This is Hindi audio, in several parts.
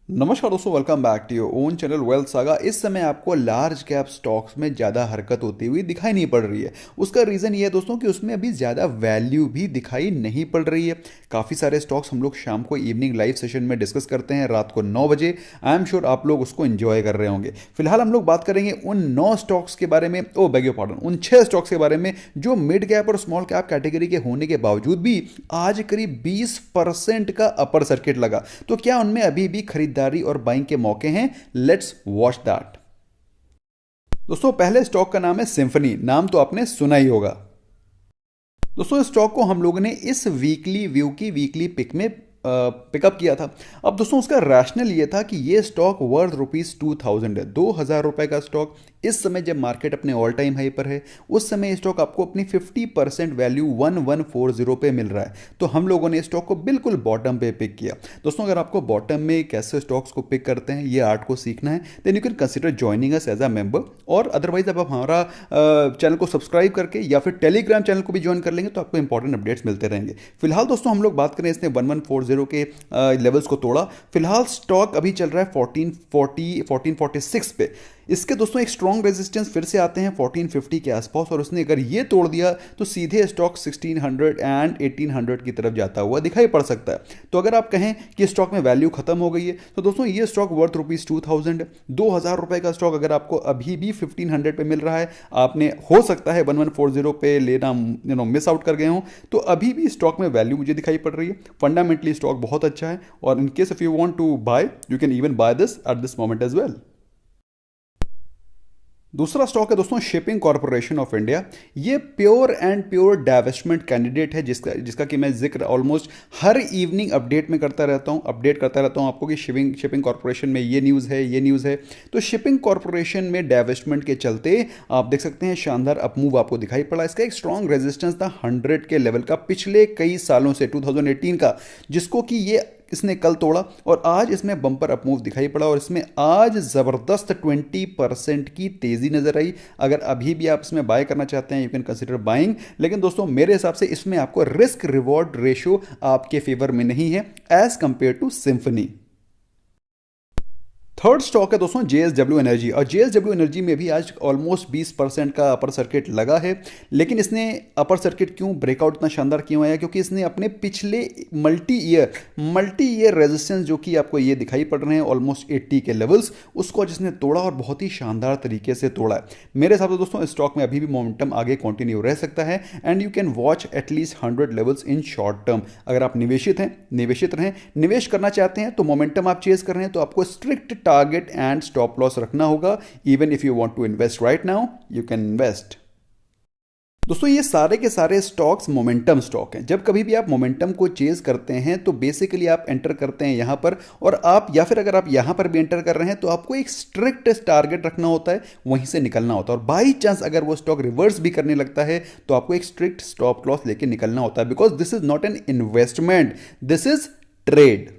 नमस्कार दोस्तों, welcome back to your own channel Wealth Saga. इस समय आपको लार्ज कैप स्टॉक्स में ज़्यादा हरकत होती हुई दिखाई नहीं पड़ रही है। उसका रीज़न ये है दोस्तों कि उसमें अभी ज़्यादा वैल्यू भी दिखाई नहीं पड़ रही है। काफ़ी सारे स्टॉक्स हम लोग शाम को इवनिंग लाइव सेशन में डिस्कस करते हैं रात को 9 बजे। आई एम श्योर आप लोग उसको एंजॉय कर रहे होंगे। फिलहाल हम लोग बात करेंगे उन 9 स्टॉक्स के बारे में, ओ बेग योर पार्डन, उन 6 स्टॉक्स के बारे में जो मिड कैप और स्मॉल कैप कैटेगरी के होने के बावजूद भी आज करीब 20% का अपर सर्किट लगा। तो क्या उनमें अभी भी खरीदारी और बाइंग के मौके हैं? Let's watch that. दोस्तों, पहले स्टॉक का नाम है सिम्फनी। नाम तो आपने सुना ही होगा। दोस्तों, इस स्टॉक को हम लोगों ने इस वीकली व्यू की वीकली पिक में पिकअप किया था। अब दोस्तों, उसका रैशनल ये था कि ये स्टॉक वर्थ ₹2000 है। 2000 का स्टॉक इस समय जब मार्केट अपने ऑल टाइम हाई पर है, उस समय स्टॉक आपको अपनी 50% वैल्यू 1140 पे मिल रहा है। तो हम लोगों ने स्टॉक को बिल्कुल बॉटम पे पिक किया। दोस्तों, अगर आपको बॉटम में कैसे स्टॉक्स को पिक करते हैं ये आर्ट को सीखना है, then you can consider joining us as a member. और अदरवाइज आप हमारा चैनल को सब्सक्राइब करके या फिर टेलीग्राम चैनल को भी ज्वाइन कर लेंगे तो आपको इंपॉर्टेंट अपडेट्स मिलते रहेंगे। फिलहाल दोस्तों, हम लोग बात करें, इसने 1140 के लेवल्स को तोड़ा। फिलहाल स्टॉक अभी चल रहा है 1440 1446 पे। इसके दोस्तों एक स्ट्रॉन्ग रेजिस्टेंस फिर से आते हैं 1450 के आसपास, और उसने अगर ये तोड़ दिया तो सीधे स्टॉक 1600 एंड 1800 की तरफ जाता हुआ दिखाई पड़ सकता है। तो अगर आप कहें कि स्टॉक में वैल्यू खत्म हो गई है तो दोस्तों ये स्टॉक वर्थ ₹2000 है। 2000 का स्टॉक अगर आपको अभी भी 1500 पे मिल रहा है, आपने हो सकता है 1140 पे लेना मिस आउट कर गए हो, तो अभी भी स्टॉक में वैल्यू मुझे दिखाई पड़ रही है। फंडामेंटली स्टॉक बहुत अच्छा है, और in case if you want to buy, you can even buy this at this moment as well. दूसरा स्टॉक है दोस्तों शिपिंग कॉरपोरेशन ऑफ इंडिया। ये pure and pure divestment candidate है, जिसका जिसका कि मैं जिक्र ऑलमोस्ट हर इवनिंग अपडेट में करता रहता हूँ, अपडेट करता रहता हूँ आपको कि शिपिंग शिपिंग कॉरपोरेशन में ये न्यूज़ है, ये न्यूज़ है। तो शिपिंग कॉरपोरेशन में डाइवेस्टमेंट के चलते आप देख सकते हैं शानदार अपमूव आपको दिखाई पड़ा। इसका एक स्ट्रॉन्ग रेजिस्टेंस था 100 के लेवल का पिछले कई सालों से, 2018 का, जिसको कि ये इसने कल तोड़ा, और आज इसमें बम्पर अपमूव दिखाई पड़ा, और इसमें आज ज़बरदस्त 20% की तेज़ी नज़र आई। अगर अभी भी आप इसमें बाय करना चाहते हैं, यू कैन कंसिडर बाइंग। लेकिन दोस्तों, मेरे हिसाब से इसमें आपको रिस्क रिवॉर्ड रेशो आपके फेवर में नहीं है as compare to Symphony. Third stock है दोस्तों जेएसडब्ल्यू एनर्जी, और जेएसडब्ल्यू एनर्जी में भी आज ऑलमोस्ट 20% का अपर सर्किट लगा है। लेकिन इसने अपर सर्किट क्यों ब्रेकआउट इतना शानदार क्यों आया? क्योंकि इसने अपने पिछले मल्टी ईयर रेजिस्टेंस जो कि आपको ये दिखाई पड़ रहे हैं ऑलमोस्ट 80 के लेवल्स, उसको जिसने तोड़ा, और बहुत ही शानदार तरीके से तोड़ा है। मेरे हिसाब से दोस्तों इस स्टॉक में अभी भी मोमेंटम आगे कंटिन्यू रह सकता है, and you can watch at least 100 levels in short term. अगर आप निवेशित रहें, निवेश करना चाहते हैं, तो मोमेंटम आप चेज कर रहे हैं, तो आपको strict target and stop loss रखना होगा। Even if you want to invest right now, you can invest. दोस्तों, ये सारे के सारे स्टॉक्स मोमेंटम स्टॉक हैं। जब कभी भी आप मोमेंटम को चेज करते हैं तो बेसिकली आप एंटर करते हैं यहां पर, और आप, या फिर अगर आप यहां पर भी एंटर कर रहे हैं तो आपको एक स्ट्रिक्ट टारगेट रखना होता है, वहीं से निकलना होता है। और बाई चांस अगर वो स्टॉक रिवर्स भी करने लगता है तो आपको एक स्ट्रिक्ट स्टॉप लॉस लेके निकलना होता है, because this is not an investment, this is trade.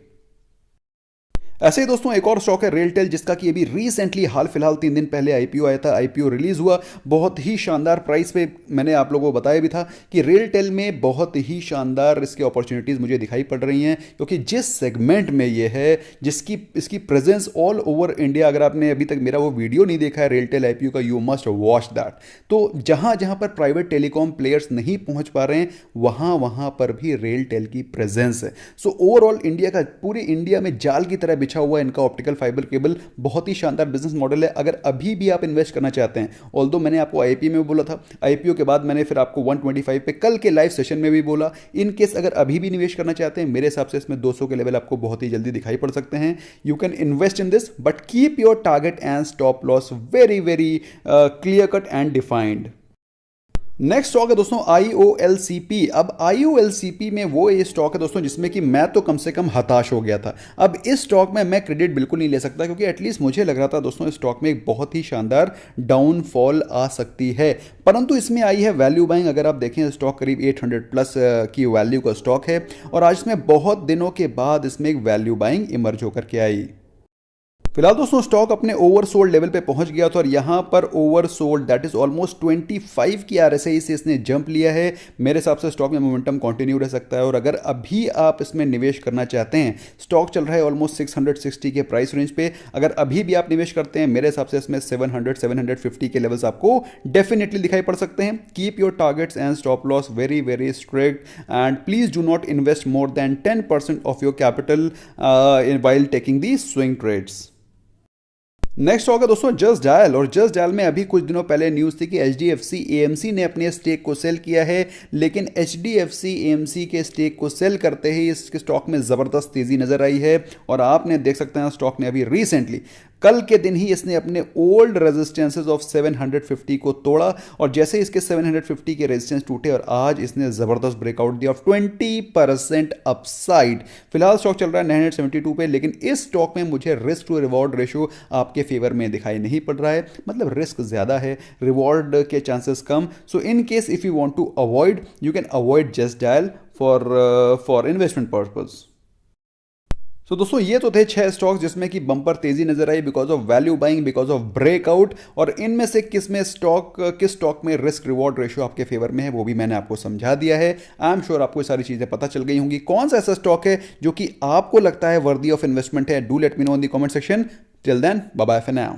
ऐसे ही दोस्तों एक और स्टॉक है रेलटेल, जिसका कि अभी रिसेंटली हाल फिलहाल 3 दिन पहले आईपीओ आया था, आईपीओ रिलीज हुआ बहुत ही शानदार प्राइस पे। मैंने आप लोगों को बताया भी था कि रेलटेल में बहुत ही शानदार इसकी अपॉर्चुनिटीज़ मुझे दिखाई पड़ रही हैं, क्योंकि जिस सेगमेंट में ये है, जिसकी इसकी प्रेजेंस ऑल ओवर इंडिया, अगर आपने अभी तक मेरा वो वीडियो नहीं देखा है रेलटेल आईपीओ का, यू मस्ट वॉच दैट। तो जहाँ जहाँ पर प्राइवेट टेलीकॉम प्लेयर्स नहीं पहुँच पा रहे हैं, वहाँ वहाँ पर भी रेलटेल की प्रेजेंस है। सो ओवरऑल इंडिया का, पूरे इंडिया में जाल की तरह बिछा हुआ इनका ऑप्टिकल फाइबर केबल, बहुत ही शानदार बिजनेस मॉडल है। अगर अभी भी आप इन्वेस्ट करना चाहते हैं, ऑल्दो मैंने आपको आईपीओ में बोला था, आईपीओ के बाद मैंने फिर आपको 125 पे कल के लाइव सेशन में भी बोला, इन केस अगर अभी भी निवेश करना चाहते हैं, मेरे हिसाब से इसमें 200 के लेवल आपको बहुत ही जल्दी दिखाई पड़ सकते हैं। You can invest in this, but keep your target and stop loss very very clear cut and defined. Next stock है दोस्तों IOLCP। अब IOLCP में वो ये स्टॉक है दोस्तों जिसमें कि मैं तो कम से कम हताश हो गया था। अब इस स्टॉक में मैं क्रेडिट बिल्कुल नहीं ले सकता, क्योंकि एटलीस्ट मुझे लग रहा था दोस्तों इस स्टॉक में एक बहुत ही शानदार डाउनफॉल आ सकती है, परंतु इसमें आई है वैल्यू बाइंग। अगर आप देखें, स्टॉक करीब 800 प्लस की वैल्यू का स्टॉक है, और आज इसमें बहुत दिनों के बाद इसमें एक वैल्यू बाइंग इमर्ज होकर के आई। फिलहाल दोस्तों स्टॉक अपने ओवरसोल्ड लेवल पे पहुंच गया था और यहां पर ओवरसोल्ड दैट इज ऑलमोस्ट 25 की आरएसआई से इसने जंप लिया है। मेरे हिसाब से स्टॉक में मोमेंटम कंटिन्यू रह सकता है और अगर अभी आप इसमें निवेश करना चाहते हैं, स्टॉक चल रहा है ऑलमोस्ट 660 के प्राइस रेंज पे, अगर अभी भी आप निवेश करते हैं मेरे हिसाब से इसमें 700-750 के लेवल्स आपको डेफिनेटली दिखाई पड़ सकते हैं। Keep your targets and stop loss very very strict and please do not invest more than 10% of your capital while taking the swing trades. Next होगा दोस्तों जस्ट डायल, और जस्ट डायल में अभी कुछ दिनों पहले न्यूज़ थी कि एचडीएफसी एएमसी ने अपने स्टेक को सेल किया है, लेकिन एचडीएफसी एएमसी के स्टेक को सेल करते ही इसके स्टॉक में ज़बरदस्त तेज़ी नजर आई है। और आपने देख सकते हैं स्टॉक ने अभी रिसेंटली कल के दिन ही इसने अपने ओल्ड रेजिस्टेंसेस ऑफ 750 को तोड़ा और जैसे इसके 750 के रेजिस्टेंस टूटे और आज इसने ज़बरदस्त ब्रेकआउट दिया ऑफ 20% अपसाइड। फिलहाल स्टॉक चल रहा है 972 पे, लेकिन इस स्टॉक में मुझे रिस्क टू रिवॉर्ड रेशो आपके फेवर में दिखाई नहीं पड़ रहा है, मतलब रिस्क ज़्यादा है, रिवॉर्ड के चांसेस कम। So in case if you want to avoid, you can avoid Just Dial for investment purpose. तो दोस्तों ये तो थे 6 स्टॉक्स जिसमें कि बम्पर तेजी नजर आई because of value buying, because of breakout, और इनमें से किस स्टॉक में रिस्क रिवॉर्ड रेशियो आपके फेवर में है वो भी मैंने आपको समझा दिया है। आई एम श्योर आपको सारी चीजें पता चल गई होंगी। कौन सा ऐसा स्टॉक है जो कि आपको लगता है वर्दी ऑफ इन्वेस्टमेंट है, do let me know in the comment section. Till then bye bye for now.